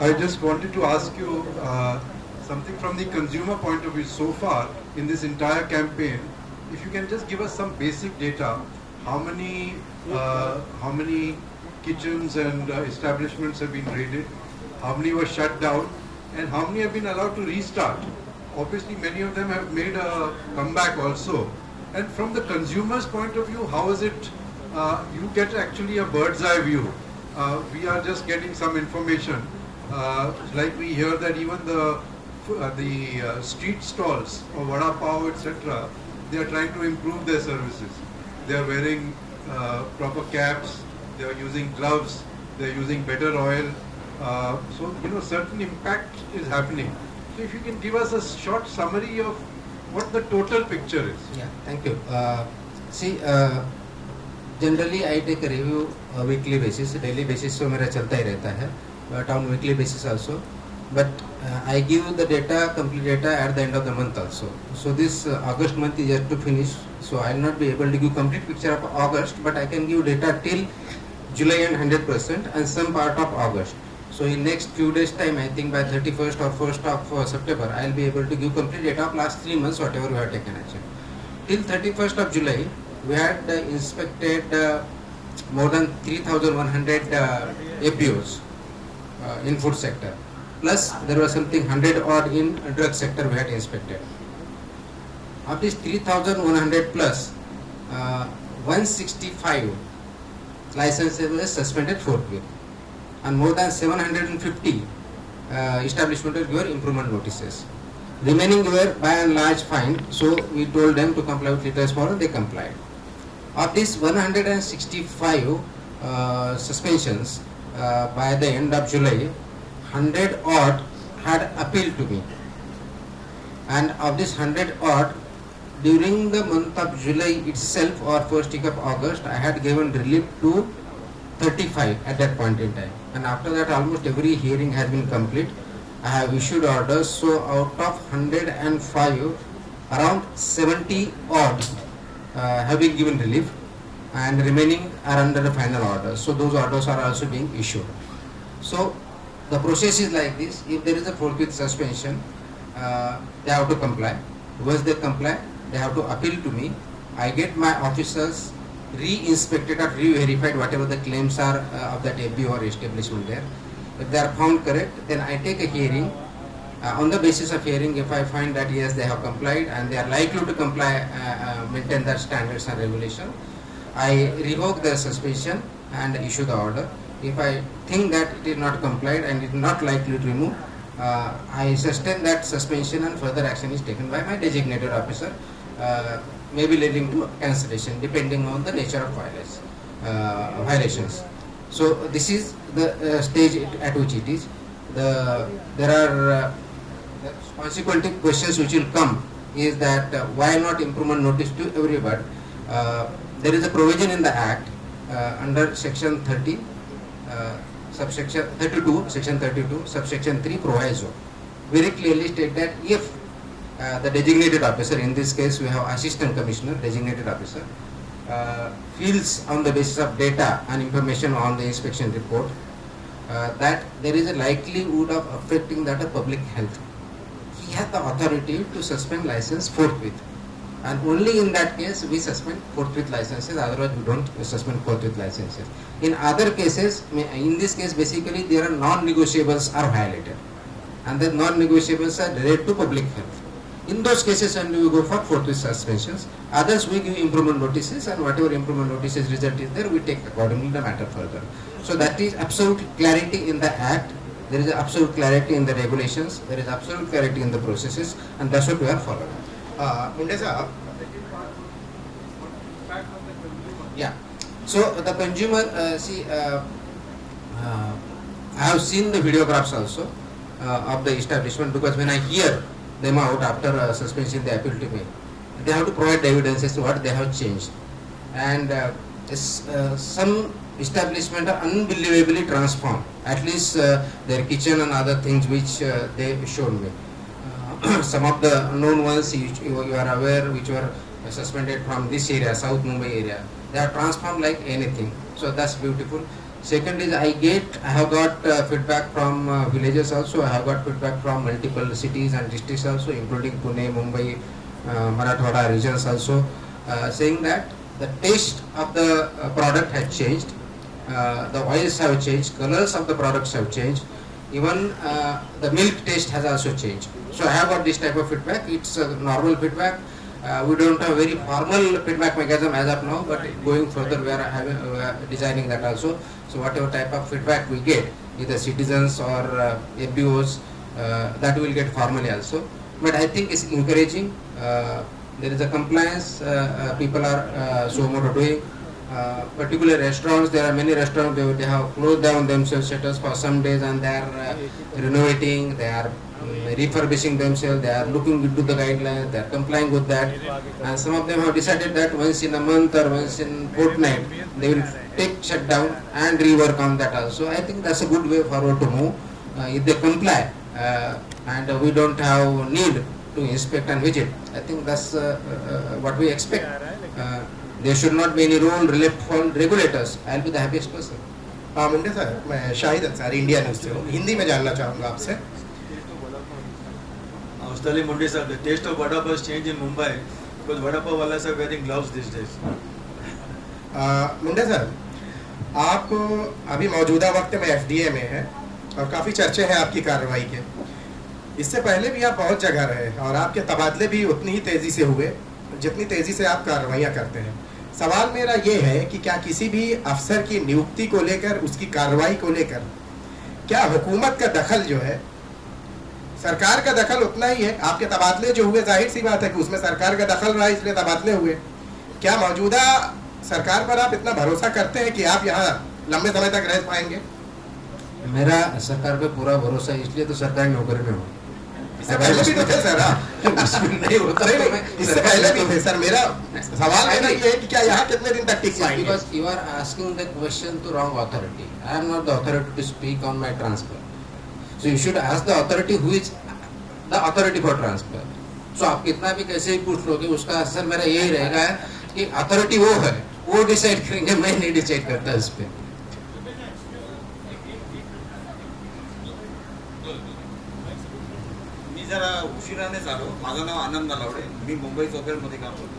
I just wanted to ask you something from the consumer point of view so far in this entire campaign. If you can just give us some basic data, how many kitchens and establishments have been raided, how many were shut down, and how many have been allowed to restart. Obviously, many of them have made a comeback also. And from the consumer's point of view, how is it? You get actually a bird's eye view. We are just getting some information. Like we hear that even the street stalls or vada pav, etc., they are trying to improve their services. They are wearing proper caps, they are using gloves, they are using better oil. So, certain impact is happening. So if you can give us a short summary of what the total picture is. Yeah, thank you. Generally I take a review weekly basis, daily basis so मेरा चलता ही रहता है, but on weekly basis also. But I give the data, complete data at the end of the month also. So this August month is yet to finish, so I will not be able to give complete picture of August, but I can give data till July and 100% and some part of August. So in next few days time, I think by 31st or 1st of September, I will be able to give complete data of last 3 months, whatever we have taken action. Till 31st of July, we had inspected more than 3,100 APOs in food sector. Plus there was something 100 odd in drug sector we had inspected. Of this 3,100 plus, 165 licenses were suspended forthwith, and more than 750 establishments were improvement notices. Remaining were by and large fined, so we told them to comply with latest model, they complied. Of these 165 suspensions, by the end of July, 100 odd had appealed to me. And of this 100 odd, during the month of July itself or first week of August, I had given relief to 35 at that point in time. And after that, almost every hearing has been complete. I have issued orders, so out of 105, around 70 odd have been given relief, and remaining are under the final orders. So those orders are also being issued. So the process is like this: if there is a forthwith suspension, they have to comply. Once they comply, they have to appeal to me. I get my officers re-inspected or re-verified whatever the claims are of that ABO or establishment there. If they are found correct, then I take a hearing. On the basis of hearing, if I find that yes, they have complied and they are likely to comply, maintain their standards and regulation, I revoke their suspension and issue the order. If I think that it is not complied and it is not likely to remove, I sustain that suspension and further action is taken by my designated officer, maybe leading to cancellation depending on the nature of violations. So this is the stage at which it is. There are consequent questions which will come is that why not improvement notice to everybody? There is a provision in the Act under section 30, subsection 32, section 32, subsection 3 proviso, very clearly state that if the designated officer, in this case we have assistant commissioner, designated officer, feels on the basis of data and information on the inspection report that there is a likelihood of affecting that of public health, he has the authority to suspend license forthwith, and only in that case we suspend forthwith licenses, otherwise we don't suspend forthwith licenses. In other cases, in this case basically there are non-negotiables are violated, and the non-negotiables are related to public health. In those cases only we go for forthwith suspensions, others we give improvement notices, and whatever improvement notices result is there, we take accordingly the matter further. So that is absolute clarity in the Act, there is absolute clarity in the regulations, there is absolute clarity in the processes, and that's what we are following. Mundhe sir, yeah. So the consumer, I have seen the videographs also of the establishment, because when I hear them out after suspension, they appeal to me. They have to provide the evidences to what they have changed, and some establishment are unbelievably transformed. At least their kitchen and other things which they showed me. Some of the known ones you are aware, which were suspended from this area, South Mumbai area, they are transformed like anything. So that's beautiful. Second is I have got feedback from villages also. I have got feedback from multiple cities and districts also, including Pune, Mumbai, Marathwada regions also, saying that the taste of the product has changed, the oils have changed, colors of the products have changed, even the milk taste has also changed. So I have got this type of feedback. It's a normal feedback. We don't have very formal feedback mechanism as of now, but going further we are designing that also. So whatever type of feedback we get, either citizens or FBOs, that we will get formally also. But I think it's encouraging. There is a compliance, people are so much doing. Particular restaurants, there are many restaurants, they have closed down themselves shutters for some days and they are renovating, they are refurbishing themselves, they are looking into the guidelines, they are complying with that, and some of them have decided that once in a month or once in fortnight they will take shutdown and rework on that also. I think that's a good way forward to move. If they comply and we don't have need to inspect and visit, I think that's what we expect. There should not be any rule left for regulators. I will be the happiest person. Munde sir, मैं Shahid Ansari India news से हूँ. हिंदी में जानना चाहूँगा आपसे. Australia Mundhe sir, the taste of vada pav has changed in Mumbai because vada pav wallahs are wearing gloves these days. Munde sir, आप अभी मौजूदा वक्त में FDA में हैं और काफ़ी चर्चे हैं आपकी कार्रवाई के. इससे पहले भी आप बहुत जगह रहे और आपके तबादले भी उतनी ही तेज़ी से हुए जितनी तेज़ी से आप कार्रवाइयाँ करते हैं. सवाल मेरा ये है कि क्या किसी भी अफसर की नियुक्ति को लेकर, उसकी कार्रवाई को लेकर, क्या हुकूमत का दखल जो है, सरकार का दखल उतना ही है? आपके तबादले जो हुए, जाहिर सी बात है कि उसमें सरकार का दखल रहा इसलिए तबादले हुए. क्या मौजूदा सरकार पर आप इतना भरोसा करते हैं कि आप यहाँ लंबे समय तक रह पाएंगे? मेरा सरकार पे पूरा भरोसा है, इसलिए तो सरकारी नौकरी में हूँ. इससे पहले भी तो थे सर. नहीं होता है. इससे पहले भी थे सर. मेरा सवाल मेरा ये है कि क्या यहाँ कितने दिन तक टिक पाएंगे? Because you are asking the question to wrong authority. I am not the authority to speak on my transfer. So you should ask the authority who is the authority for transfer. So आप कितना भी कैसे भी पूछ लोगे, उसका असर मेरा यही रहेगा कि अथॉरिटी वो है, वो डिसाइड करेंगे, मैं नहीं डिसाइड करता इस पे. जरा उशिराने आलो. माझं नाव आनंद नलावडे, मी मुंबई चौफेरमध्ये काम करतो.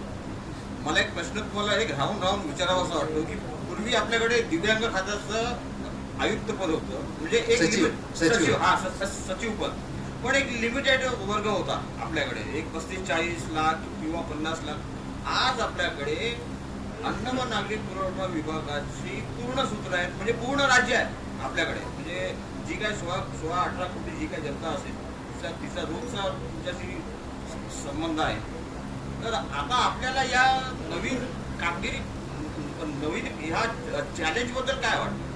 मला एक प्रश्न तुम्हाला एक राहून विचारावा असं वाटतो की पूर्वी आपल्याकडे दिव्यांग खात्याचं आयुक्त पद होतं, म्हणजे एक सचिव, हा सचिव पद, पण एक लिमिटेड वर्ग होता आपल्याकडे, एक 35-40 लाख किंवा 50 लाख. आज आपल्याकडे अन्न व नागरी पुरवठा विभागाची पूर्ण सूत्र आहेत, म्हणजे पूर्ण राज्य आहे आपल्याकडे. म्हणजे जी काय 16-18 कोटी जी काय जनता असेल तिचा रोजचा तुमच्याशी संबंध आहे. तर आता आपल्याला या नवीन कामगिरी, नवीन ह्या चॅलेंज बद्दल काय वाटतं?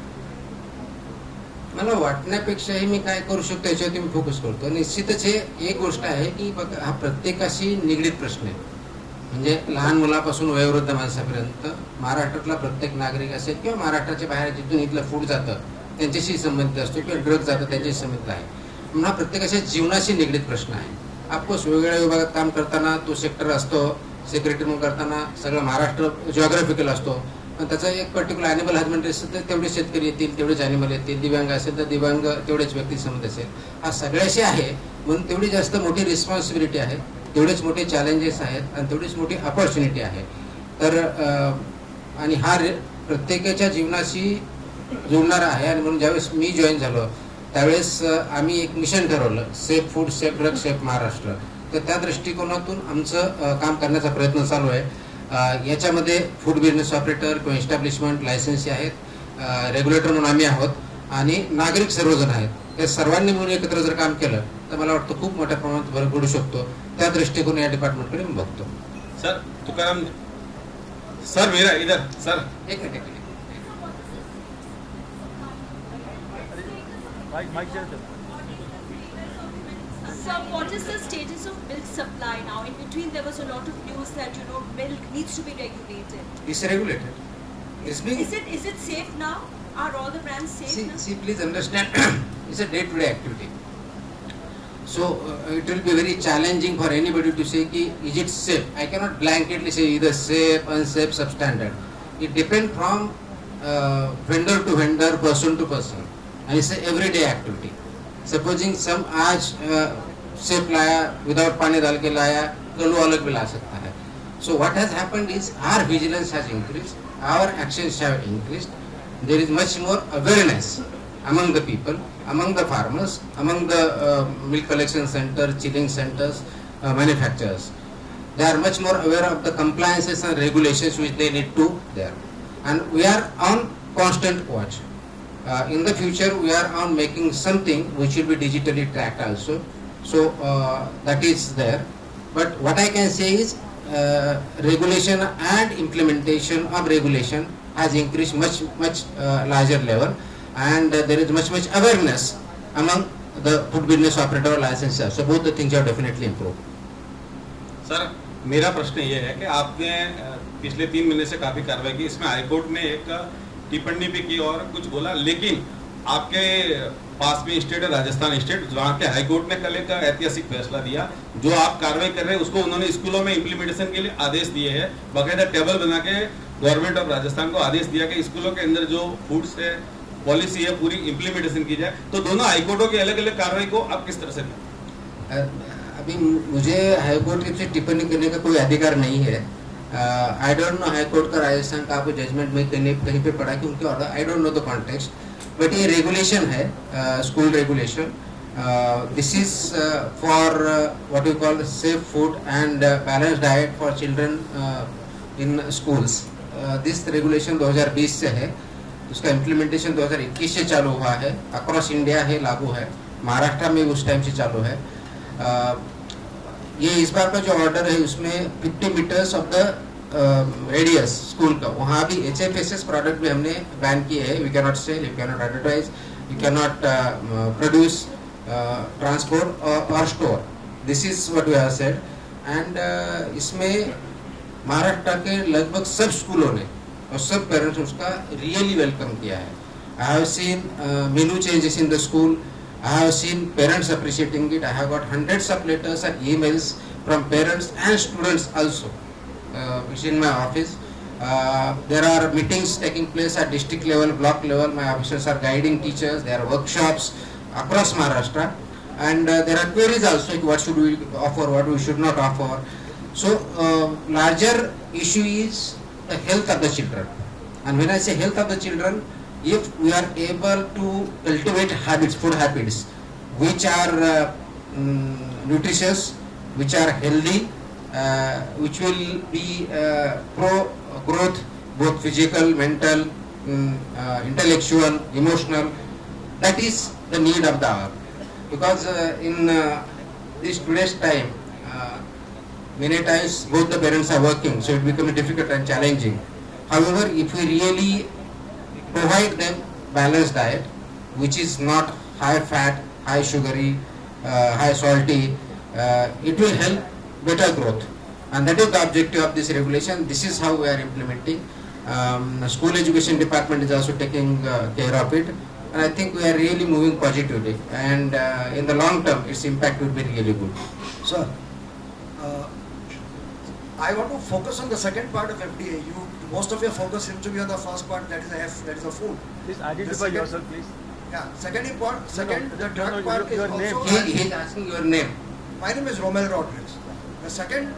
मला वाटण्यापेक्षाही मी काय करू शकतो याच्यावरती मी फोकस करतो. निश्चितच हे एक गोष्ट आहे की हा प्रत्येकाशी निगडीत प्रश्न आहे. म्हणजे लहान मुलापासून वयोवृद्ध माणसापर्यंत महाराष्ट्रातला प्रत्येक नागरिक असेल किंवा महाराष्ट्राच्या बाहेर जिथून इथलं फूड जातं त्यांच्याशी संबंधित असतो किंवा ड्रग जातं त्यांच्याशी संबंधित आहे. हा प्रत्येकाच्या जीवनाशी निगडीत प्रश्न आहे. ऑफकोर्स वेगवेगळ्या विभागात काम करताना तो सेक्टर असतो, सेक्रेटरी म्हणून करताना सगळं महाराष्ट्र जिओग्राफिकल असतो, पण त्याचा एक पर्टिक्युलर ॲनिमल हजबंड्री असेल तर तेवढे शेतकरी येतील, तेवढेच ॲनिमल येतील. दिव्यांग असेल तर दिव्यांग तेवढेच व्यक्ती संबंध असेल. हा सगळ्याशी आहे, म्हणून तेवढी जास्त मोठी रिस्पॉन्सिबिलिटी आहे, तेवढेच मोठे चॅलेंजेस आहेत आणि तेवढीच मोठी अपॉर्च्युनिटी आहे. तर आणि हा प्रत्येकाच्या जीवनाशी जुळणारा आहे. आणि म्हणून ज्यावेळेस मी जॉईन झालो त्यावेळेस आम्ही एक मिशन ठरवलं, safe food, safe drug, safe Maharashtra. तर त्या दृष्टिकोनातून आमचं काम करण्याचा प्रयत्न चालू आहे. याच्यामध्ये फूड बिझनेस ऑपरेटर किंवा इस्टॅब्लिशमेंट लायसन्सी आहेत, रेग्युलेटर म्हणून आम्ही आहोत आणि नागरिक सर्वजण आहेत. या सर्वांनी मिळून एकत्र जर काम केलं तर मला वाटतं खूप मोठ्या प्रमाणात फरक पडू शकतो. त्या दृष्टिकोन या डिपार्टमेंटकडे मी बघतो. सर तुकाराम सर, मेरा इधर सर, एक minute. Sir, what is the status of milk supply now? In between, there was a lot of news that milk needs to be regulated. It's regulated. It's being. Is it safe now? Are all the brands safe now? See, please understand, it's a day-to-day activity. So it will be very challenging for anybody to say ki is it safe. I cannot blanketly say either safe, unsafe, substandard. It depends from vendor to vendor, person to person, and it's an everyday activity. Supposing some आज सेब लाया without पानी डाल के लाया, कल वो अलग भी ला सकता है. So what has happened is our vigilance has increased, our actions have increased. There is much more awareness among the people, among the farmers, among the milk collection centers, chilling centers, manufacturers. They are much more aware of the compliances and regulations which they need to there. And we are on constant watch. In the future, we are on making something which will be digitally tracked also. So that is there. But what I can say is regulation and implementation of regulation has increased much larger level, and there is much awareness among the food business operator licensors. So both the things have definitely improved. Sir मेरा प्रश्न ये है कि आपने पिछले 3 महीने से काफी कार्रवाई की, इसमें हाईकोर्ट ने एक टिप्पणी भी की और कुछ बोला, लेकिन आपके पास में स्टेट है राजस्थान स्टेट, वहाँ के हाईकोर्ट ने कल एक ऐतिहासिक फैसला दिया. जो आप कार्रवाई कर रहे हैं उसको उन्होंने स्कूलों में इम्प्लीमेंटेशन के लिए आदेश दिए हैं. बाकायदा टेबल बना के गवर्नमेंट ऑफ राजस्थान को आदेश दिया कि स्कूलों के अंदर जो फूड से पॉलिसी है पूरी इम्प्लीमेंटेशन की जाए. तो दोनों हाईकोर्टों की अलग अलग कार्रवाई को आप किस तरह से अभी मुझे हाईकोर्ट की टिप्पणी करने का कोई अधिकार नहीं है. आई डोंट नो हाईकोर्ट का राजस्थान का आपको जजमेंट में कहीं पे पढ़ा कि उनके order, I don't know the context, but ये रेगुलेशन है, school regulation. This is for what you call safe food and balance diet for children in schools. This regulation 2020 से है, उसका इम्प्लीमेंटेशन 2021 से चालू हुआ है, अक्रॉस इंडिया है, लागू है, महाराष्ट्र में उस टाइम से चालू है. ये इस बार का जो ऑर्डर है उसमें 50 metres of the radius school का, वहाँ भी HFSS प्रोडक्ट भी हमने बैन किए हैं. We can not sell, we can not advertise, we can not produce, transport और store. This is what we have said. And इसमें महाराष्ट्र के लगभग सब स्कूलों ने और सब पेरेंट्स उसका रियली वेलकम किया है. I have seen menu changes in the school. I have seen parents appreciating it. I have got hundreds of letters and emails from parents and students also, which in my office. There are meetings taking place at district level, block level. My officers are guiding teachers. There are workshops across Maharashtra, and there are queries also. What should we offer? What we should not offer? So larger issue is the health of the children. And when I say health of the children, if we are able to cultivate habits, food habits, which are nutritious, which are healthy, which will be pro growth, both physical, mental, intellectual, emotional, that is the need of the hour. Because in this today's time, many times both the parents are working, so it becomes difficult and challenging. However, if we really provide them balanced diet, which is not high fat, high sugary, high salty, it will help better growth. And that is the objective of this regulation. This is how we are implementing. School education department is also taking care of it. And I think we are really moving positively. And in the long term, its impact will be really good. Sir, I want to focus on the second part of FDA. Most of your focus seems to be on the first part, that is the F, that is the food. Please identify yourself, please. Yeah, the drug part is your also... name. He is asking your name. My name is Romel Rodriguez. The second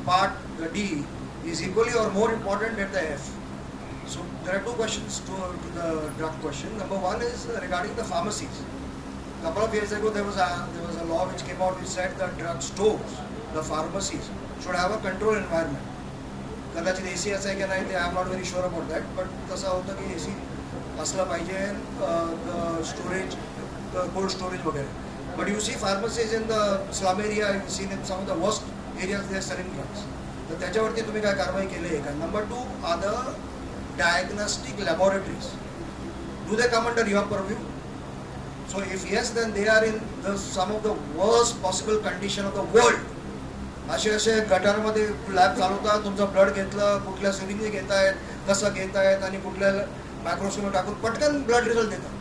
part, the D, is equally or more important than the F. So there are two questions to the drug question. Number one is regarding the pharmacies. A couple of years ago, there was a law which came out which said that drug stores, the pharmacies, should have a control environment. कदाचित AC असं आहे की नाही ते I am not very sure about that, but तसं होतं की AC असलं पाहिजे, स्टोरेज, कोल्ड स्टोरेज वगैरे. But you see pharmacies in the slum area, you see in some of the worst areas they are selling drugs. तर त्याच्यावरती तुम्ही काय कारवाई केली आहे का? Number two, other diagnostic laboratories, do they come under your purview? So if yes, then they are in some of the worst possible condition of the world. असे गटारमध्ये lab चालवतात, तुमचं ब्लड घेतलं, कुठल्या सिरिंज घेतायत, कसं घेतायत आणि कुठल्या मायक्रोस्कोप टाकून पटकन ब्लड रिझल्ट देतात.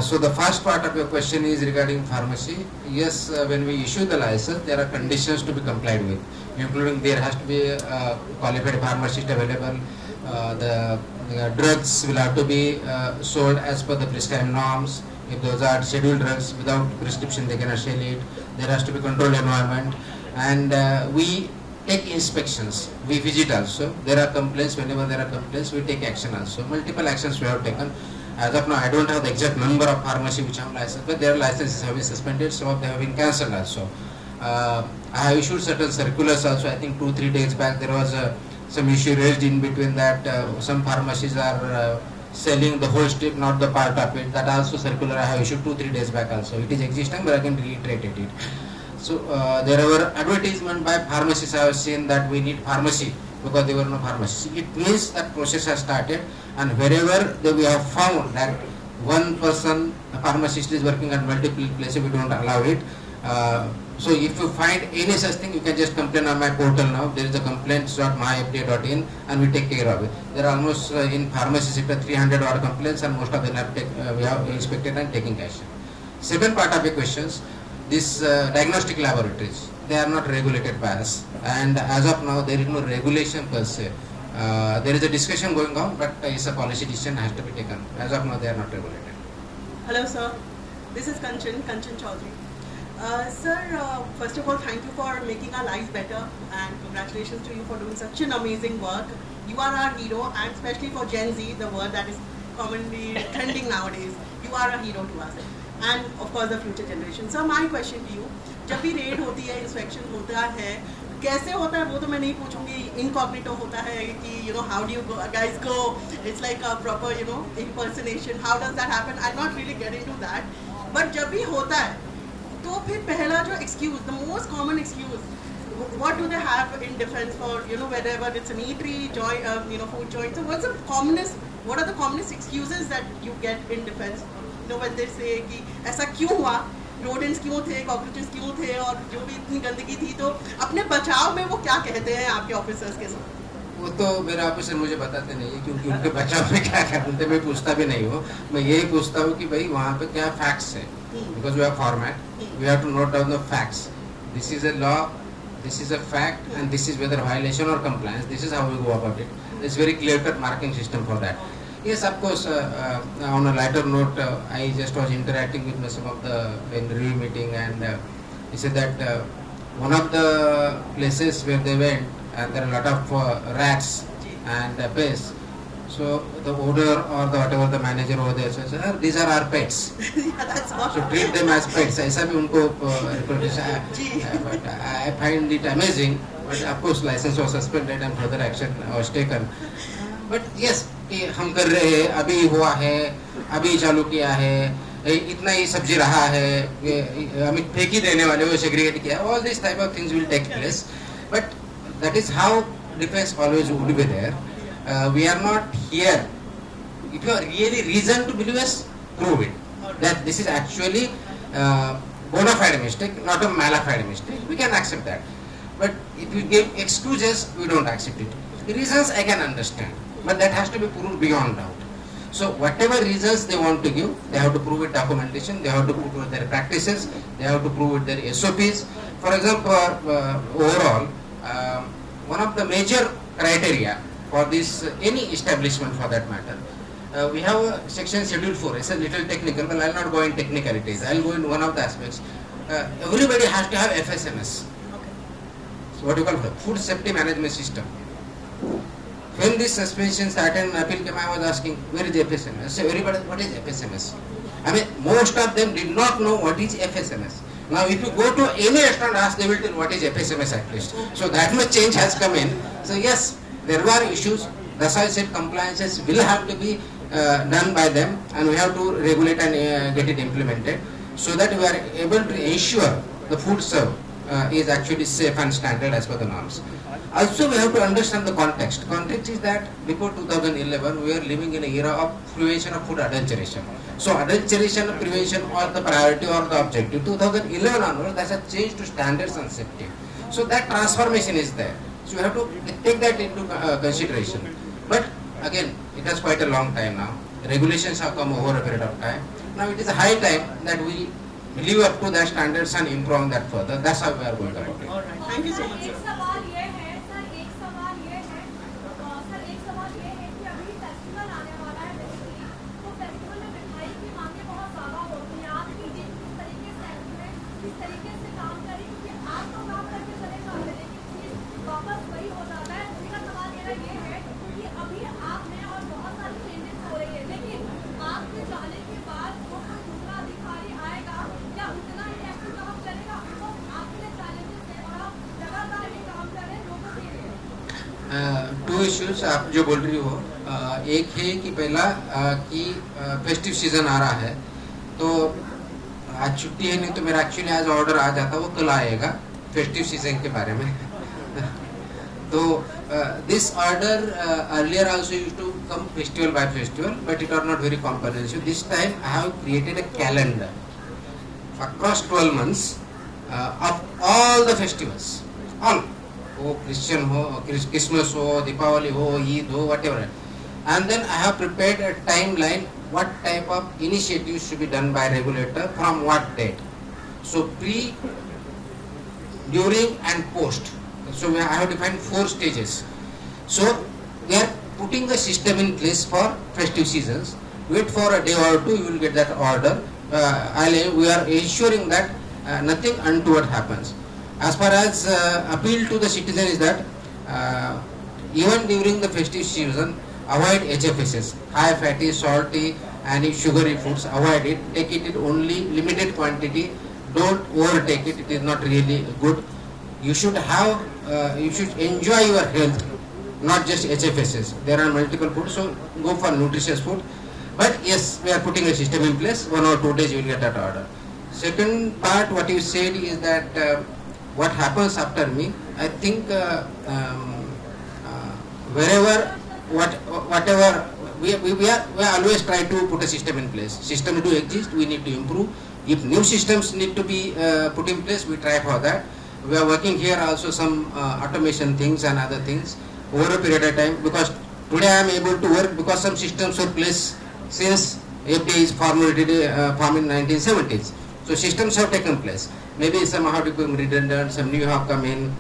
So the first part of your question is regarding pharmacy. Yes, when we issue the license, there are conditions to be complied with, including there has to be a qualified pharmacist available, The drugs will have to be sold as per the prescribed norms. If those are scheduled drugs without prescription, they cannot sell it. There has to be controlled environment, and we take inspections. We visit also. There are complaints. Whenever there are complaints, we take action also. Multiple actions we have taken. As of now, I don't have the exact number of pharmacy which have licensed, but their licenses have been suspended. Some of them have been cancelled also. I have issued certain circulars also. I think 2-3 days back there was some issue raised in between that some pharmacies are selling the whole strip, not the part of it. That also circular I have issued 2-3 days back also. It is existing, but I can reiterate it. So there were advertisement by pharmacists. I have seen that we need pharmacy because there were no pharmacies. It means that process has started, and wherever we have found that one person, a pharmacist is working at multiple places, we don't allow it. So if you find any such thing, you can just complain on my portal now. There is a complaints.myfda.in, and we take care of it. There are almost in pharmacy sector 300 odd complaints, and most of them we have inspected and taking action. Second part of your questions, these diagnostic laboratories, they are not regulated by us, and as of now there is no regulation per se. There is a discussion going on, but it's a policy decision has to be taken. As of now they are not regulated. Hello sir, this is Kanchan Chaudhary. Sir, first of all, thank you for making our lives better, and congratulations to you for doing such an amazing work. You are our hero, and especially for Gen Z, the word that is commonly trending nowadays. You are a hero to us, and of course the future generation. So my question to you, जब भी red होती है, inspection होता है, कैसे होता है वो तो मैं नहीं पूछूंगी. इनकॉग्निटो होता है कि how do you guys go? It's like a proper impersonation. How does that happen? I'll not really get into that. But जब भी होता है तो फिर पहला जो excuse, the most common excuse, what do they have in defense for wherever it's an eatery, food joint? So what are the commonest excuses that you get in defense? When they say कि ऐसा क्यों हुआ, rodents क्यों थे, cockroaches क्यों थे, और जो भी इतनी गंदगी थी, तो अपने बचाव में वो क्या कहते हैं आपके ऑफिसर्स के साथ? वो तो मेरे ऑफिसर मुझे बताते नहीं है, क्योंकि उनके बचाव में क्या करते मैं पूछता भी नहीं हूँ. मैं यही पूछता हूँ कि भाई वहाँ पे क्या फैक्ट्स है, because we have format, we have to note down the facts. This is a law, this is a fact, and this is whether violation or compliance. This is how we go about it. There's very clear-cut marking system for that. Yes, of course. On a lighter note, I just was interacting with some of the in the review meeting, and he said that one of the places where they went, and there are a lot of rats and pests. So the owner or whatever the manager over there says, these are our pets. Yeah, that's awesome. So treat them as pets. ऐसा भी उनको but I find it amazing. But of course, license was suspended and further action was taken. But yes, हम कर रहे हैं, अभी हुआ है, अभी चालू किया है, इतना ही सब्जी रहा है, हमें फेंक ही देने वाले वो segregate किया. All these type of things will take place. But that is how defense always would be there. We are not here. If you are really reason to believe us, prove it. That this is actually bona fide mistake, not a mala fide mistake. We can accept that. But if you give excuses, we don't accept it. The reasons I can understand, but that has to be proved beyond doubt. So whatever reasons they want to give, they have to prove with documentation, they have to prove with their practices, they have to prove with their SOPs. For example, overall, one of the major criteria for this, any establishment for that matter, we have a section schedule 4. It's a little technical, but I'll not go in technicalities. I'll go in one of the aspects. Everybody has to have FSMS. So what you call food safety management system. When this suspension started, Appeal came, I was asking, where is FSMS? So everybody, what is FSMS? I mean, most of them did not know what is FSMS. Now, if you go to any restaurant, ask, they will tell what is FSMS at least. So that much change has come in. So yes, there were issues. That's why I said compliances will have to be done by them, and we have to regulate and get it implemented, so that we are able to ensure the food served is actually safe and standard as per the norms. Also, we have to understand the context. Context is that before 2011, we are living in an era of prevention of food adulteration. So adulteration, prevention, or the priority or the objective. 2011 onwards, that has changed to standards and safety. So that transformation is there. So we have to take that into consideration. But again, it has quite a long time now. Regulations have come over a period of time. Now it is a high time that we live up to that standards and improve on that further. That's how we are going about it. All right. Thank you so much, sir. एक सवाल ये है, issues आप जो बोल रही हो, एक है कि पहला कि फेस्टिव सीजन आ रहा है, तो आज छुट्टी है, नहीं तो मेरा एक्चुअली आज ऑर्डर आ जाता, वो कल आएगा फेस्टिव सीजन के बारे में. तो this order earlier also used to come festival by festival, but it are not very comprehensive. This time I have created a calendar across 12 months of all the festivals, all. Oh, Christian ho, Christmas ho, Deepavali ho, Eid ho, whatever. And then I have prepared a timeline, what type of initiatives should be done by regulator from what date. So pre, during and post. So I have defined 4 stages. So we are putting the system in place for festive seasons. Wait for a day or two, you will get that order. We are ensuring that nothing untoward happens. As far as appeal to the citizen is that even during the festive season, avoid HFSS, high fatty, salty and sugary foods. Avoid it. Take it in only limited quantity. Don't overtake it. It is not really good. You should have, you should enjoy your health, not just HFSS. There are multiple foods, so go for nutritious food. But yes, we are putting a system in place. 1 or 2 days you will get that order. Second part, what you said is that what happens after me. I think wherever, whatever, we always try to put a system in place. System do exist, we need to improve. If new systems need to be put in place, we try for that. We are working here also some automation things and other things over a period of time, because today I am able to work because some systems were placed since FDA is formulated formed in 1970s. So systems have taken place. Maybe some have become redundant, some new have come in.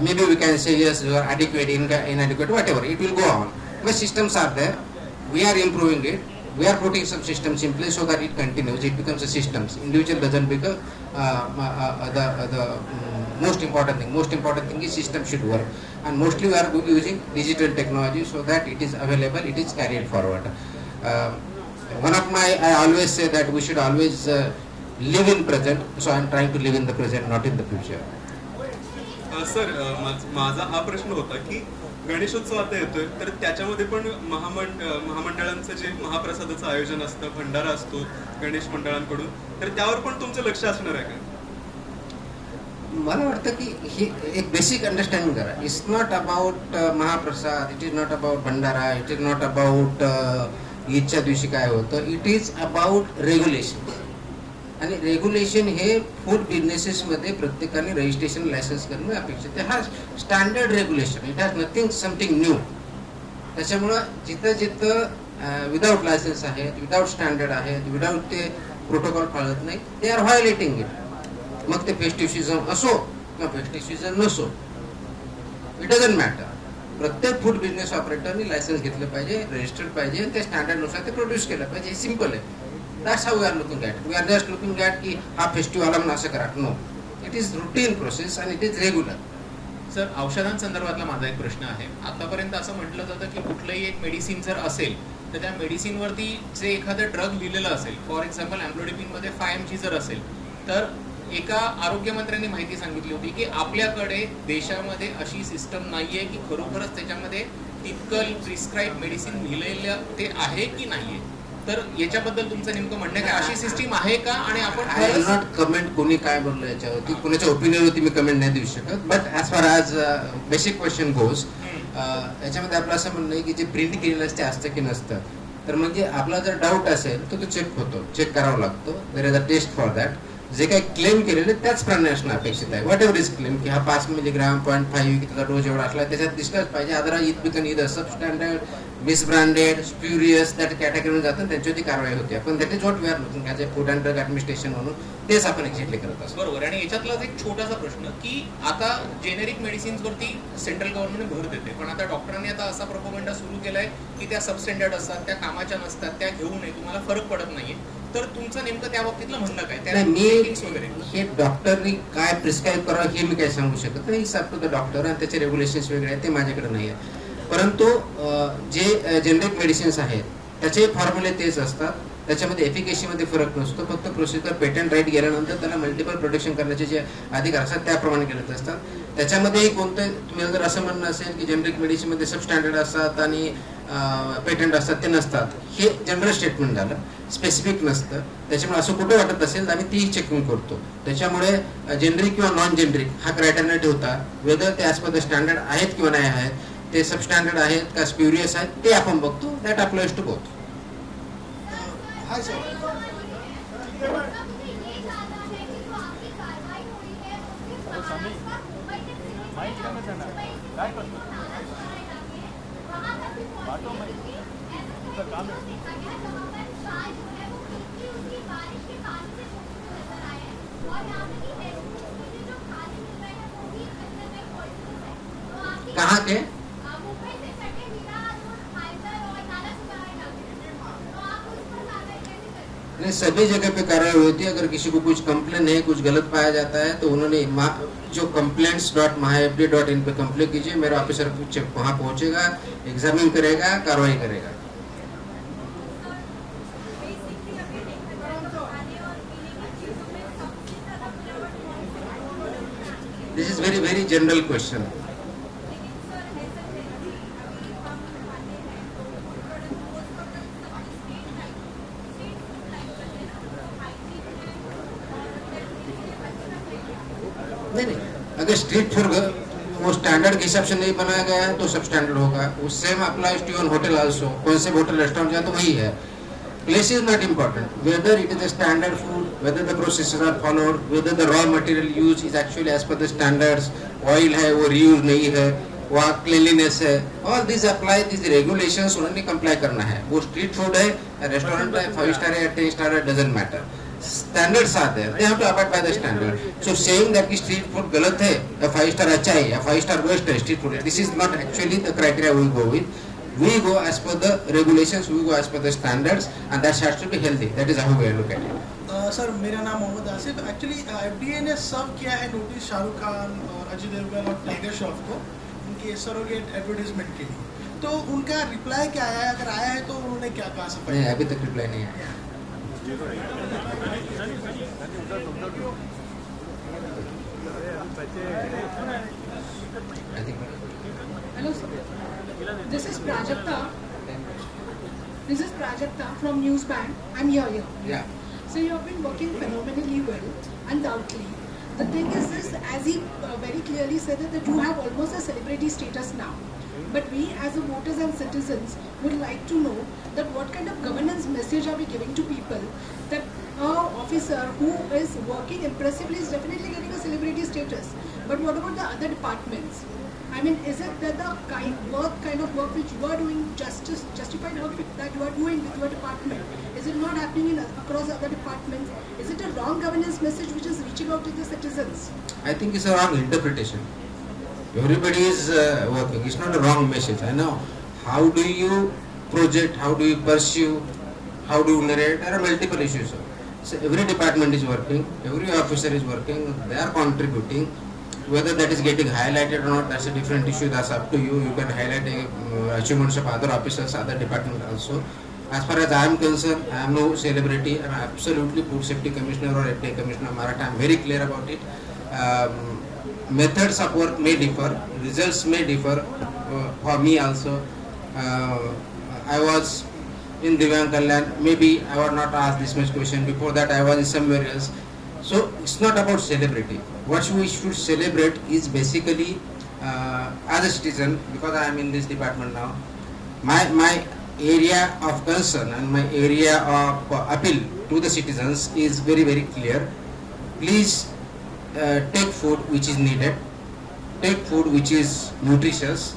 Maybe we can say yes, you are adequate, inadequate, whatever. It will go on. But systems are there. We are improving it. We are putting some systems in place so that it continues. It becomes a systems. Individual doesn't become the most important thing. Most important thing is system should work. And mostly we are using digital technology so that it is available, it is carried forward. I always say that we should always live in present. So I am trying to live in the present, not in the future. Sir माझा हा प्रश्न होता की गणेशोत्सव आता येतोय, तर त्याच्यामध्ये पण महामंडळांचं जे महाप्रसादाचं आयोजन असतं, भंडारा असतो गणेश मंडळांकडून, तर त्यावर पण तुमचं लक्ष असणार आहे का? मला वाटतं की ही एक बेसिक अंडरस्टँडिंग करा. इट्स नॉट अबाउट महाप्रसाद, it is not about Bhandara, it is not about ईदच्या दिवशी काय होतं. It is about regulation. आणि रेग्युलेशन हे फूड बिझनेसेसमध्ये प्रत्येकाने रजिस्ट्रेशन लायसन्स करणं अपेक्षित आहे. हा standard regulation, it has nothing something new. त्याच्यामुळं जिथं जिथं विदाऊट लायसन्स आहेत, विदाऊट स्टँडर्ड आहेत, विदाऊट ते प्रोटोकॉल पाळत नाही, दे आर व्हायोलेटिंग इट. मग ते फेस्टिव्ह सीझन असो किंवा फेस्टिव्ह सीझन नसो, इट डझंट मॅटर. प्रत्येक फूड बिझनेस ऑपरेटरनी लायसन्स घेतलं पाहिजे, रजिस्टर्ड पाहिजे, आणि त्या स्टँडर्डनुसार ते प्रोड्यूस केलं पाहिजे. हे सिम्पल आहे. That's how we are looking at. We are just looking at की हा फेस्टिवल म्हणून असं करा. No, it is routine process and it is regular. Sir, औषधांसंदर्भातला माझा एक प्रश्न आहे. आतापर्यंत असं म्हटलं जातं की कुठलंही एक मेडिसिन जर असेल तर त्या मेडिसिनवरती जे एखादं ड्रग लिहिलेलं असेल, फॉर एक्झाम्पल अँप्लोडिपिनमध्ये 5 mg जर असेल, तर एका आरोग्यमंत्र्यांनी माहिती सांगितली होती की आपल्याकडे देशामध्ये अशी सिस्टम नाहीये की खरोखरच त्याच्यामध्ये तितकं प्रिस्क्राईब मेडिसिन लिहिलेलं ते आहे की नाहीये. तर याच्याबद्दल तुमचं नेमकं म्हणणं काय, अशी सिस्टीम आहे का? आणि आपण आय विल नॉट कमेंट कोणी काय बोललं याच्यावरती, कोणाच्या ओपिनियनवरती मी कमेंट नाही देऊ शकत. But as far as basic question goes, याच्यामध्ये आपलं असं म्हणणं आहे की जे प्रिंट केलेलं असते असतं की नसतं. तर म्हणजे आपला जर डाऊट असेल तर तो चेक होतो, चेक करावा लागतो. There is a test for that. जे काही क्लेम केलेले त्याच प्रमाणे असणं अपेक्षित आहे. व्हॉट एव्हर इज क्लेम की हा 5 मिलीग्राम 0.5 की त्याचा डोस एवढा असला, त्याच्यात दिसलंच पाहिजे. Otherwise it become either substandard, misbranded, spurious, त्या कॅटेगरीमध्ये जातं, त्यांच्यावरती कारवाई होते. पण that is what we are looking as a food and drug administration म्हणून तेच आपण एक्झॅक्टली करत असतो. बरोबर. आणि याच्यातलाच एक छोटासा प्रश्न की आता जेनेरिक मेडिसिन्सवरती सेंट्रल गव्हर्नमेंट भर देते, पण आता डॉक्टरांनी आता असा प्रोपोगंडा सुरू केलाय की त्या सबस्टँडर्ड असतात, त्या कामाच्या नसतात, त्या घेऊ नये, तुम्हाला फरक पडत नाहीये. तर तुमचं नेमकं त्या बाबतीतलं म्हणणं काय? मी हे डॉक्टरनी काय प्रिस्क्राईब करावं हे मी काय सांगू शकत नाही. It's up to the doctor, आणि त्याचे रेग्युलेशन्स वेगळे आहेत, ते माझ्याकडे नाही आहे. परंतु जे जेनरिक मेडिसिन्स आहेत त्याचे फॉर्म्युले तेच असतात. त्याच्यामध्ये एफिकेसीमध्ये फरक नसतो. फक्त प्रोसिजर पेटंट राईट गेल्यानंतर त्याला मल्टिपल प्रोटेक्शन करण्याचे जे अधिकार असतात त्याप्रमाणे केले असतात. त्याच्यामध्येही कोणतं तुम्ही जर असं म्हणणं असेल की जेनरिक मेडिसिनमध्ये सबस्टँडर्ड असतात आणि पेटंट असतात ते नसतात, हे जनरल स्टेटमेंट झालं, स्पेसिफिक नसतं. त्याच्यामुळे असं कुठं वाटत असेल तर आम्ही तीही चेकिंग करतो. त्याच्यामुळे जेनरिक किंवा नॉन जेनरिक हा क्रायटेरिया ठेवता, वेदर ते ॲज पर द स्टँडर्ड आहेत किंवा नाही आहेत, ते सबस्टँडर्ड आहेत का स्प्युरियस आहेत ते आपण बघतो. That applies to both. Hi sir. कहाँ के? नहीं, सभी जगह पे कार्रवाई होती है. अगर किसी को कुछ कंप्लेन है, कुछ गलत पाया जाता है तो उन्होंने जो complaints.mahafd.in पे कंप्लेन कीजिए, मेरा ऑफिसर वहाँ पहुँचेगा, एग्जामिन करेगा, कार्रवाई करेगा. This is very very general question. नहीं, अगर स्ट्रीट फूड वो स्टैंडर्ड के हिसाब से नहीं बनाया गया है तो सब स्टैंडर्ड होगा. उस same applies to your hotel also. कौन से होटल रेस्टोरेंट जाए तो वही है. Place is not important. Whether it is a standard food, whether the processes are followed, whether the raw material used is actually as per the standards, oil है वो reuse नहीं है, वहाँ cleanliness है, all these apply, these regulations उन्होंने comply करना है. वो street food है, restaurant है, 5 star है, 10 star है, doesn't matter. Standards are there. They have to abide by the standard. So saying that कि street food गलत है, या 5 star अच्छा है, या 5 star worst है street food, this is not actually the criteria we go with. We go as per the regulations, we go as per the standards, and that has to be healthy. That is how we look at it. Sir, मेरा नाम Mohammad Asif. Actually FDA ने सर्व किया है notice Shahrukh Khan और अजय देवगन और tiger Shroff को उनके surrogate advertisement के लिए. तो उनका रिप्लाई क्या आया है? अगर आया है तो उन्होंने क्या कहा? सफाई नहीं, अभी तक रिप्लाई नहीं आया. Hello sir. This is Prajakta. This is Prajakta from Newsbank. I'm here. Yeah. So you have been working phenomenally well, undoubtedly. The thing is this, as he very clearly said that you have almost a celebrity status now. But we as a voters and citizens would like to know that what kind of governance message are we giving to people that an officer who is working impressively is definitely getting a celebrity status. But what about the other departments? I mean, is it that the kind of work which you are doing, justified work that you are doing with your department, is it not happening across other departments? Is it a wrong governance message which is reaching out to the citizens? I think it's a wrong interpretation. Everybody is working. It's not a wrong message. I know. How do you project? How do you pursue? How do you narrate? There are multiple issues. So every department is working. Every officer is working. They are contributing. Whether that is getting highlighted or not, that's a different issue. That's up to you. You can highlight achievements of other officers, other departments also. As far as I am concerned, I am no celebrity. I am absolutely food safety commissioner or FDA commissioner of Maharashtra. I am very clear about it. Methods of work may differ. Results may differ for me also. I was in Divyang Kalyan. Maybe I was not asked this much question. Before that, I was somewhere else. So it's not about celebrity. What we should celebrate is basically as a citizen, because I am in this department now, my area of concern and my area of appeal to the citizens is very very clear. Please take food which is needed, take food which is nutritious,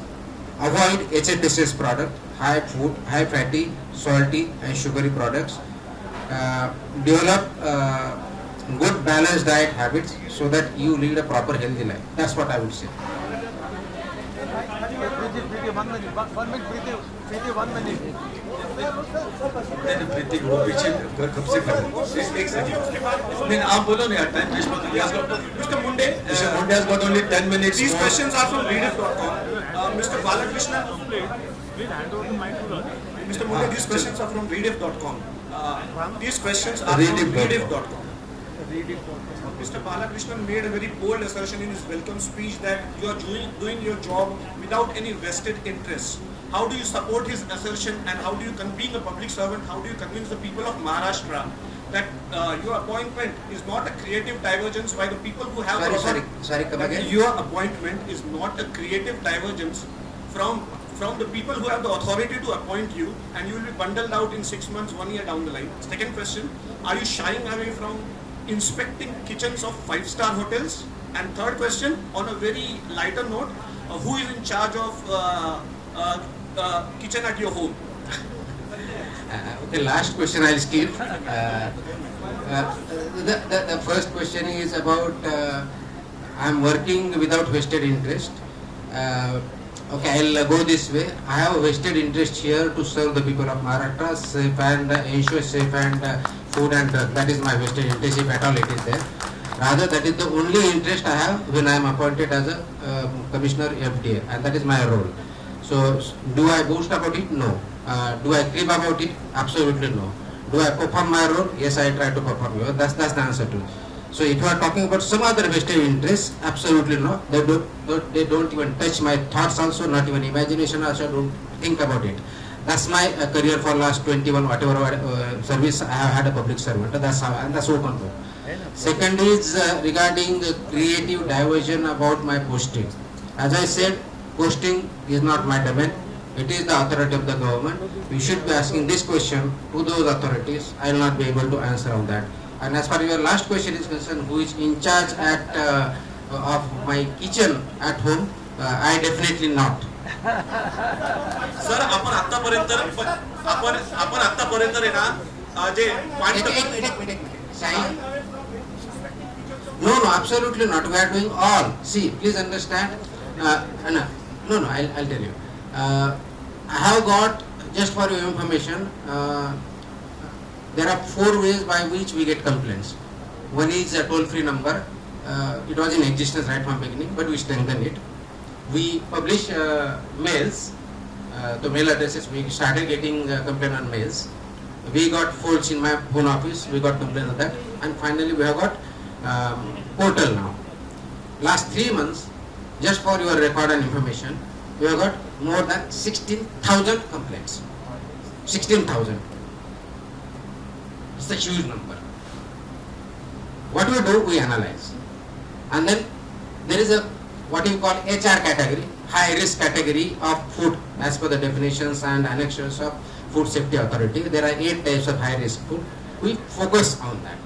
avoid HFSS product, high food, high fatty, salty and sugary products, develop good balanced diet habits so that you lead a proper healthy life. That's what I would say. प्रीति वो पीछे कब से कर एक second नहीं आप बोलो नहीं टाइम वेस्ट मत कीजिए. Mr. Mundhe has got only 10 minutes. These questions are from readif.com. Mr. Balakrishna, Mr. Mundhe, these questions are from readif.com. These questions are from rediff.com. Mr. Balakrishnan made a very bold assertion in his welcome speech that you are doing your job without any vested interest. How do you support his assertion, and how do you, being a public servant, how do you convince the people of Maharashtra that your appointment is not a creative divergence by the people who have Sorry, come again. Your appointment is not a creative divergence from the people who have the authority to appoint you, and you will be bundled out in 6 months, 1 year down the line. Second question, are you shying away from inspecting kitchens of 5-star hotels? And third question, on a very lighter note, who is in charge of kitchen at your home? Okay, last question I'll skip. The first question is about I'm working without vested interest. Okay, I'll go this way. I have a vested interest here to serve the people of Maharashtra, safe and ensure safe and food and drug. That is my vested interest, if at all it is there. Rather, that is the only interest I have when I am appointed as a Commissioner FDA, and that is my role. So, do I boast about it? No. Do I crib about it? Absolutely no. Do I perform my role? Yes, I try to perform it. That's the answer to it. So if you are talking about some other vested interest, absolutely no. They don't even touch my thoughts also, not even imagination also, don't think about it. That's my career for last 21 whatever service I have had a public servant. That's how, and that's open book. Second is regarding creative diversion about my posting. As I said, posting is not my domain. It is the authority of the government. We should be asking this question to those authorities. I will not be able to answer on that. And as far as your last question is concerned, who is in charge of my kitchen at home? I definitely not. Sir आपण आतापर्यंत आहे ना जे No, absolutely not. We are doing all. See, please understand. No, I'll tell you. I have got, just for your information, there are 4 ways by which we get complaints. One is a toll-free number. It was in existence right from beginning, but we strengthened it. We publish mails, the mail addresses. We started getting complaint on mails. We got faults in my own office. We got complaint on that, and finally we have got portal now. Last 3 months, just for your record and information, we have got more than 16,000 complaints. 16,000. It's a huge number. What we do, we analyze. And then there is a what you call HR category, high risk category of food as per the definitions and annexures of Food Safety Authority. There are 8 types of high risk food. We focus on that.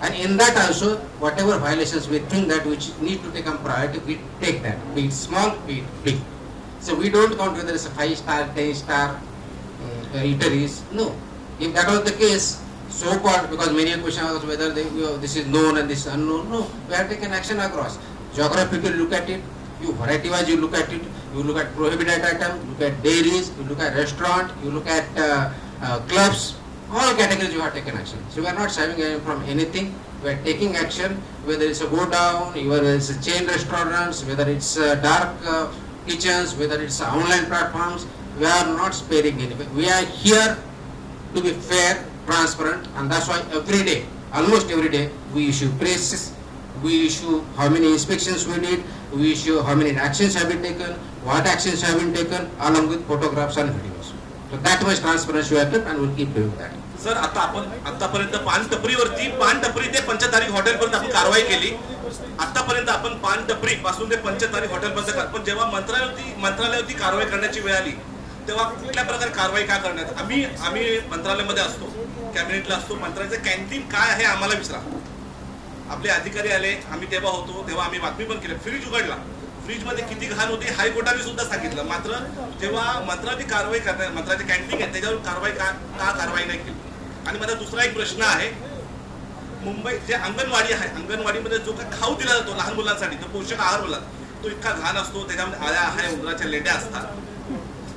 And in that also, whatever violations we think that which need to take on priority, we take that, be it small, be it big. So we don't count whether it's a 5-star, 10-star eateries. No. If that was the case, so called, because many questions was whether this is known and this is unknown. No, we have taken action across. Geographically look at it, you variety wise you look at it, you look at prohibited item, you look at dairies, you look at restaurant, you look at clubs, all categories you have taken action. So we are not shying away from anything, we are taking action, whether it's a go down, whether it's a chain restaurants, whether it's dark kitchens, whether it's online platforms, we are not sparing anything. We are here to be fair, transparent, and that's why every day, almost every day, we issue presses, we issue how many inspections we did, we issue how many actions have been taken, what actions have been taken, along with photographs and videos. So that much transparency we have kept, and we'll keep doing that. Sir आता आपण आतापर्यंत पान टपरी ते पंचतारी hotel पर्यंत आपण कारवाई केली. आतापर्यंत आपण पान टपरी पासून ते पंचतारी हॉटेल पर्यंत, पण जेव्हा मंत्रालयावरती कारवाई करण्याची वेळ आली तेव्हा कुठल्या प्रकारे कारवाई का करण्यात? आम्ही मंत्रालयामध्ये असतो, कॅबिनेटला असतो, मंत्रालयाचं कॅन्टीन काय आहे आम्हाला विचारा. आपले अधिकारी आले, आम्ही तेव्हा होतो, तेव्हा आम्ही बातमी पण केली. फ्रीज उघडला, फ्रीज मध्ये किती घाण होती हायकोर्टाने सुद्धा सांगितलं. मात्र जेव्हा मंत्रालयाची कारवाई करण्यात, मंत्रालयाचे कॅन्टीन आहे त्याच्यावर कारवाई का कारवाई नाही केली? आणि माझा दुसरा एक प्रश्न आहे, मुंबई जे अंगणवाडी आहे, अंगणवाडीमध्ये जो काही खाऊ दिला जातो लहान मुलांसाठी, तो पोषक आहार बोलतात, तो इतका घाण असतो, त्याच्यामध्ये आळ्या आहे, उंदराच्या लेट्या असतात.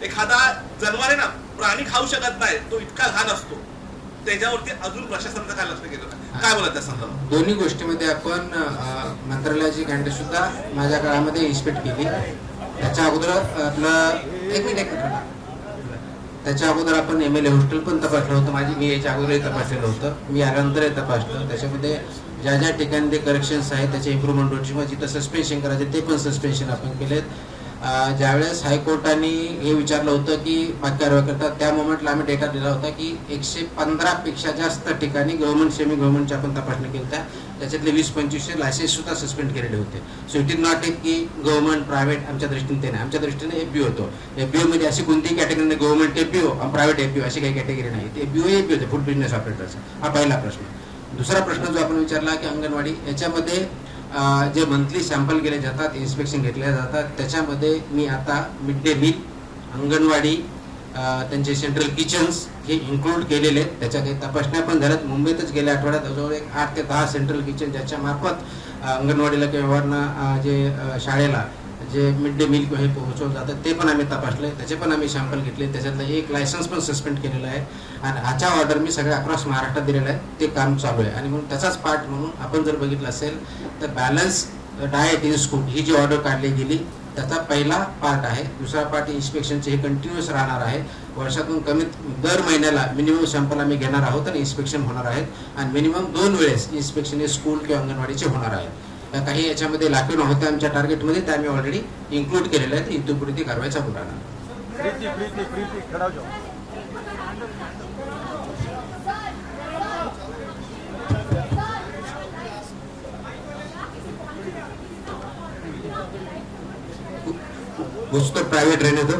एखादा जनावर आहे ना, प्राणी खाऊ शकत नाही, तो इतका घाण असतो, त्याच्यावरती अजून प्रशासनाचं काय लक्ष गेलं? काय बोलत त्या संदर्भात? दोन्ही गोष्टीमध्ये आपण मंत्रालयाची कॅन्टीन सुद्धा माझ्या काळामध्ये इन्स्पेक्ट केली. त्याच्या अगोदर आपलं एक मिनिट त्याच्या अगोदर आपण MLA हॉस्टेल पण तपासलं होतं. मी याच्या अगोदरही तपासलेलं होतं. मी आल्यानंतरही तपासलं. त्याच्यामध्ये ज्या ज्या ठिकाणी ते करेक्शन्स आहेत त्याचे इम्प्रूव्हमेंट होती किंवा जिथं सस्पेन्शन करायचे ते पण सस्पेन्शन आपण केलेत. ज्यावेळेस हायकोर्टाने हे विचारलं होतं की कारवाई करतात, त्या मोमेंटला आम्ही डेटा दिला होता की 115पेक्षा जास्त ठिकाणी गव्हर्नमेंट सेमी गव्हर्नमेंटच्या आपण तपासणी केली होत्या. त्याच्यातले 20-25 लायसेन्स सुद्धा सस्पेंड केलेले होते. सो इट इज नॉट एक की गव्हर्नमेंट प्रायव्हेट आमच्या दृष्टीने ते नाही. आमच्या दृष्टीने FBO होतो. FBO मध्ये अशी कोणतीही कॅटेगरी नाही, गव्हर्नमेंट FBO आणि प्रायव्हेट FBO अशी काही कॅटेगरी नाही. FBO होते, फूड बिझनेस ऑपरेटर्स. हा पहिला प्रश्न. दुसरा प्रश्न जो आपण विचारला की अंगणवाडी, याच्यामध्ये जे मंथली सॅम्पल केले जातात, इन्स्पेक्शन घेतले जातात, त्याच्यामध्ये मी आता मिड डे मील, अंगणवाडी, त्यांचे सेंट्रल किचन्स हे इन्क्लूड केलेले आहेत. त्याच्या काही तपासण्या पण झाल्यात. मुंबईतच गेल्या आठवड्यात जवळ 8 ते 10 सेंट्रल किचन ज्याच्या मार्फत अंगणवाडीला किंवा जे शाळेला जे मिड डे मील हे पोहोचवलं जातं ते पण आम्ही तपासले. त्याचे पण आम्ही सॅम्पल घेतले. त्याच्यातलं एक लायसन्स पण सस्पेंड केलेलं आहे आणि ह्याच्या ऑर्डर मी सगळ्या अक्रॉस महाराष्ट्रात दिलेलं आहे. ते काम चालू आहे. आणि म्हणून त्याचाच पार्ट म्हणून आपण जर बघितलं असेल तर बॅलन्स डाएट इन स्कूल ही जी ऑर्डर काढली गेली त्याचा पहिला पार्ट आहे. दुसरा पार्ट इन्स्पेक्शनचे हे कंटिन्युअस राहणार आहे. वर्षातून कमीत दर महिन्याला मिनिमम सॅम्पल आम्ही घेणार आहोत आणि इन्स्पेक्शन होणार आहेत. आणि मिनिमम 2 वेळेस इन्स्पेक्शन हे स्कूल किंवा अंगणवाडीचे होणार आहेत. काही याच्यामध्ये लाखो होत्या आमच्या टार्गेटमध्ये, ते आम्ही ऑलरेडी इन्क्लूड केलेलं आहे. इथून पुढे ती कारवाई चालू राहणार. कुछ तो प्राइवेट रहने दो.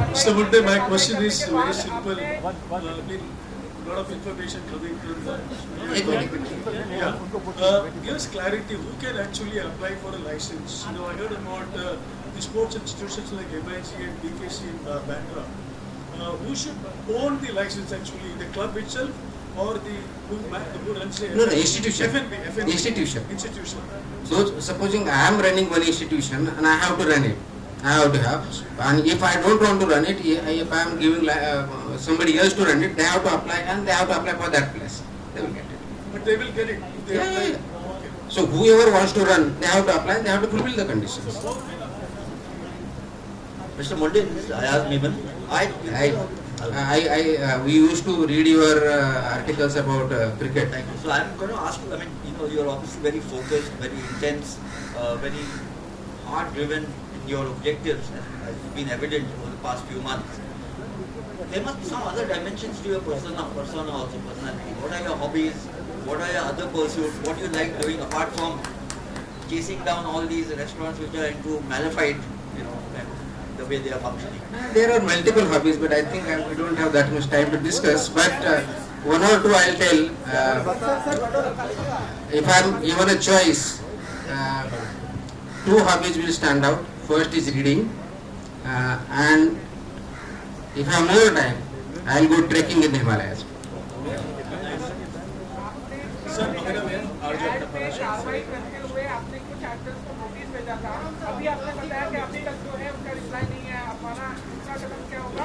Mr. Mundhe, my question is very simple. Lot of information coming from the give us clarity. Who can actually apply for a license? I heard about the sports institutions like MIG and BKC in Bhandara. Who should own the license actually? The club itself or who runs the No, institution. FNB. Institution. So supposing I am running one institution and I have to run it. I have to have, and if I don't want to run it, if I am giving somebody else to run it, they have to apply and they have to apply for that place. They will get it. But they will get it. Okay. So whoever wants to run, they have to apply. They have to fulfill the conditions. Mr. Mundhe, I asked Meeman. We used to read your articles about cricket. So I'm going to ask you. I mean, you're obviously very focused, very intense, very hard-driven. Your objectives has been evident over the past few months. There must be some other dimensions to your persona also, personality. What are your hobbies? What are your other pursuits? What do you like doing apart from chasing down all these restaurants which are into malified, the way they are functioning? There are multiple hobbies, but I think we don't have that much time to discuss. But one or two I'll tell. If I'm given a choice, 2 hobbies will stand out. First is reading, and if I have more time, I'll go trekking in the Himalayas. Sir, कार्रवाई करते हुए आपने कुछ actors को notice भेजा था. अभी आपने बताया कि अभी तक जो है उसका रिप्लाई नहीं है. हमारा दूसरा कदम क्या होगा?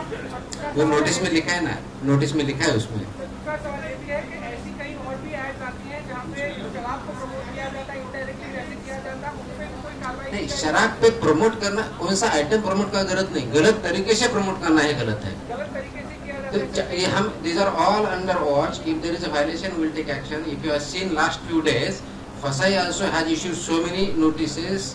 वो नोटिस में लिखा है ना, नोटिस में लिखा है उसमें. दूसरा सवाल ये भी है कि ऐसी कई और भी एड्स आती हैं जहाँ पे शराब को प्रमोट किया जाता है, इनडायरेक्टली वैसे किया जाता है, उनपे कोई कार्रवाई नहीं. शराब पे प्रमोट करना, कौन सा आइटम प्रमोट का गलत नहीं, गलत तरीके से प्रमोट करना है गलत है. गलत तरीके से किया तो ये हम these are all under watch. If there is a violation, we will take action. If you have seen last few days, Fasai also has issued so many notices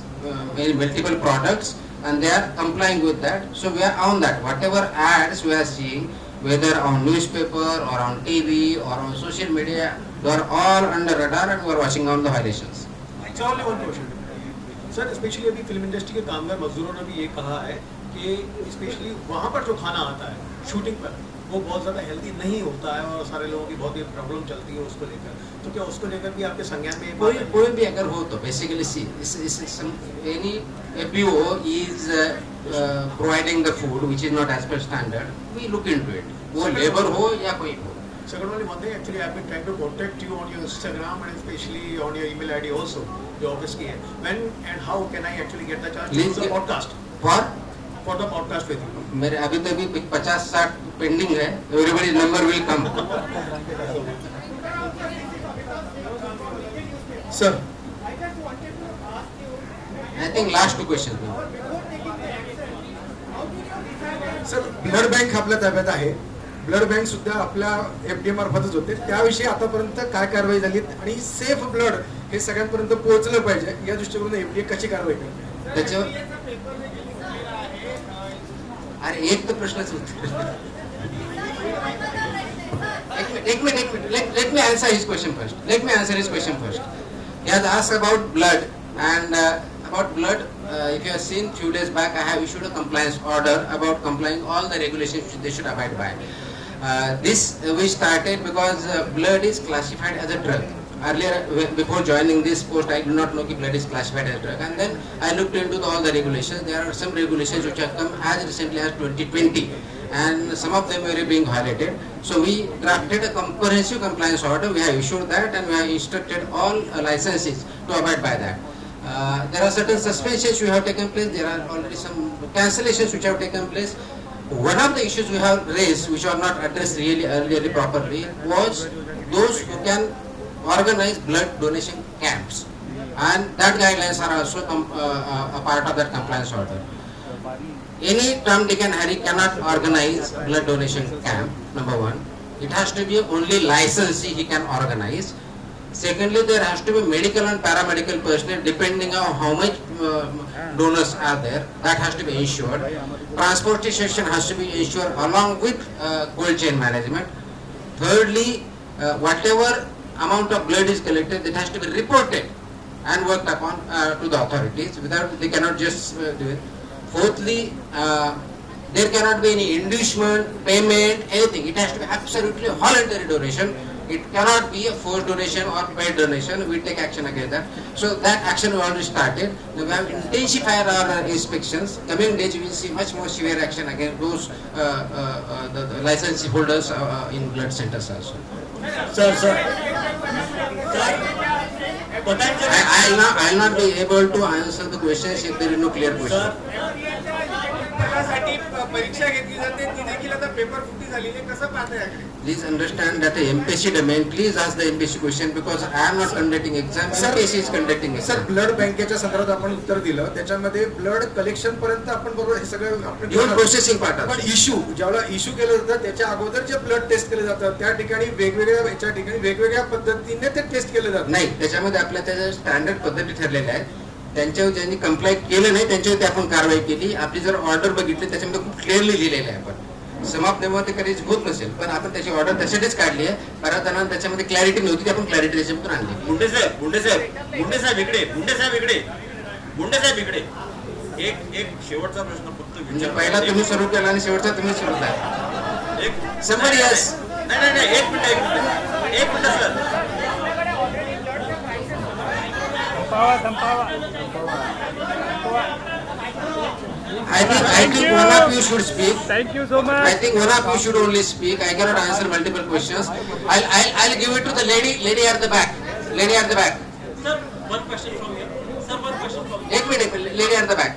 in multiple products, and they are complying with that. So we are on that. Whatever ads we are seeing, whether on newspaper or on TV or on social media, they are all under radar, and we are watching on the violations. It's only one question. Sir, specially अभी film industry के कामगार मजदूरों ने भी ये कहा है कि स्पेशली वहाँ पर जो खाना आता है शूटिंग पर, वो बहुत ज़्यादा हेल्दी नहीं होता है और सारे लोगों की बहुत ही प्रॉब्लम चलती है उसको लेकर. तो क्या उसको लेकर भी आपके संज्ञान में कोई भी अगर हो तो basically see any APO is providing the food which is not as per standard, we look into it. वो लेबर हो या कोई हो. Second one thing, actually I've been trying to contact you on your Instagram and especially on your email ID also, जो office की है. When and how can I actually get the chance to do the podcast? For the podcast with you. मेरे अभी तो भी 50-60 pending है. Everybody's number will come. Sir. I think last two questions now. Sir blood bank आपल्या ताब्यात आहे. Blood bank सुद्धा आपल्या FDA मार्फतच होते. त्याविषयी आतापर्यंत काय कारवाई झाली आणि सेफ ब्लड हे सगळ्यांपर्यंत पोहोचलं पाहिजे या दृष्टिकोनातून FDA कशी कारवाई करते? त्याच्यावर अरे एक तर प्रश्नच उत्तर. एक minute. Let me answer his question first. He has asked about blood and about blood. If you have seen few days back, I have issued a compliance order about complying all the regulations which they should abide by. This we started because blood is classified as a drug. Earlier, before joining this post, I did not know that blood is classified as a drug, and then I looked into all the regulations. There are some regulations which have come as recently as 2020, and some of them were being violated. So we drafted a comprehensive compliance order. We have issued that, and we have instructed all licensees to abide by that. There are certain suspensions which have taken place. There are already some cancellations which have taken place. One of the issues we have raised, which are not addressed really properly, was those who can organize blood donation camps, and that guidelines are also a part of that compliance order. Any Tom, Dick and Harry cannot organize blood donation camp, number one. It has to be only licensee he can organize. Secondly, there has to be medical and paramedical personnel depending on how much donors are there. That has to be ensured. Transportation has to be ensured along with cold chain management. Thirdly, whatever amount of blood is collected, it has to be reported and worked upon to the authorities. Without, they cannot just do it. Fourthly, there cannot be any inducement, payment, anything. It has to be absolutely voluntary donation. It cannot be a forced donation or paid donation. We take action against that. So that action we already started. Now we have intensified our inspections. Coming days we will see much more severe action against those the license holders in blood centers also. Sir. I will not be able to answer the questions if there is no clear question. परीक्षा घेतली जाते ती देखील आता paper फुटी झालेली आहे. कसं पाहता याकडे? Please understand that the MPSC domain. Please ask the MPSC question because I am not conducting exam. MPSC is conducting exam. Sir blood बँकेच्या संदर्भात आपण उत्तर दिलं. त्याच्यामध्ये ब्लड कलेक्शन पर्यंत आपण बरोबर हे सगळं आपण Even processing part पण इश्यू ज्यावेळेला इश्यू केलं जातं त्याच्या अगोदर जे ब्लड टेस्ट केले जातात त्या ठिकाणी वेगवेगळ्या पद्धतीने ते टेस्ट केले जातात. नाही, त्याच्यामध्ये आपल्या त्याच्या स्टँडर्ड पद्धती ठरलेल्या आहेत. त्यांच्यावर ज्यांनी कंप्लाय केलं नाही त्यांच्यावरती आपण कारवाई केली. आपली जर ऑर्डर बघितली त्याच्यामध्ये खूप क्लिअरली लिहिलेलं आहे. आपण समाप्त ते कधीच होत नसेल पण आपण त्याची ऑर्डर त्यासाठीच काढली आहे. बऱ्याच जणांना त्याच्यामध्ये क्लॅरिटी नव्हती ती आपण क्लॅरिटी त्याच्यामधून आणली. मुंडे साहेब इकडे एक शेवटचा प्रश्न फक्त म्हणजे पहिला तुम्ही सुरू केला आणि शेवटचा तुम्ही सुरू केला. एक somebody else. नाही एक minute sir. I think one of you should speak. Thank you so much. I think one of you should only speak. I cannot answer multiple questions. I'll give it to the lady at the back. Sir, one question from here. एक minute, lady at the back.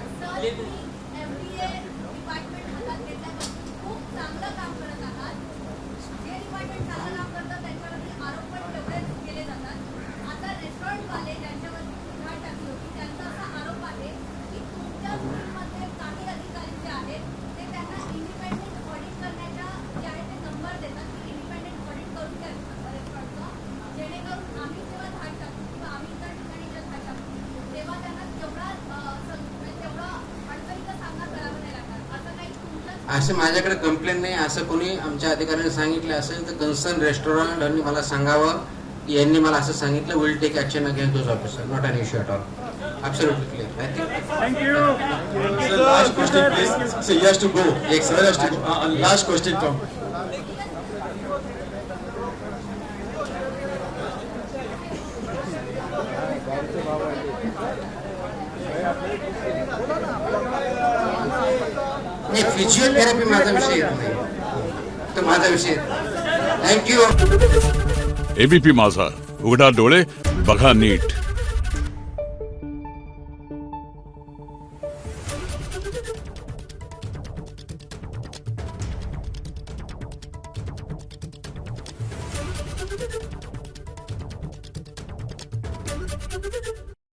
असं माझ्याकडे complaint नाही. असं कोणी आमच्या अधिकाऱ्यांनी सांगितलं असेल तर कन्सर्न रेस्टॉरंट मला सांगावं की यांनी मला असं सांगितलं. Will take action against those officer. Not an issue at all. Absolutely clear. I think. Thank you. Sir, last question, please. So he has to go. Sir has to go. Last question from. नाही, physiotherapy माझा विषय येत नाही. तो माझा विषय. Thank you. ABP माझा, उघडा डोळे बघा नीट.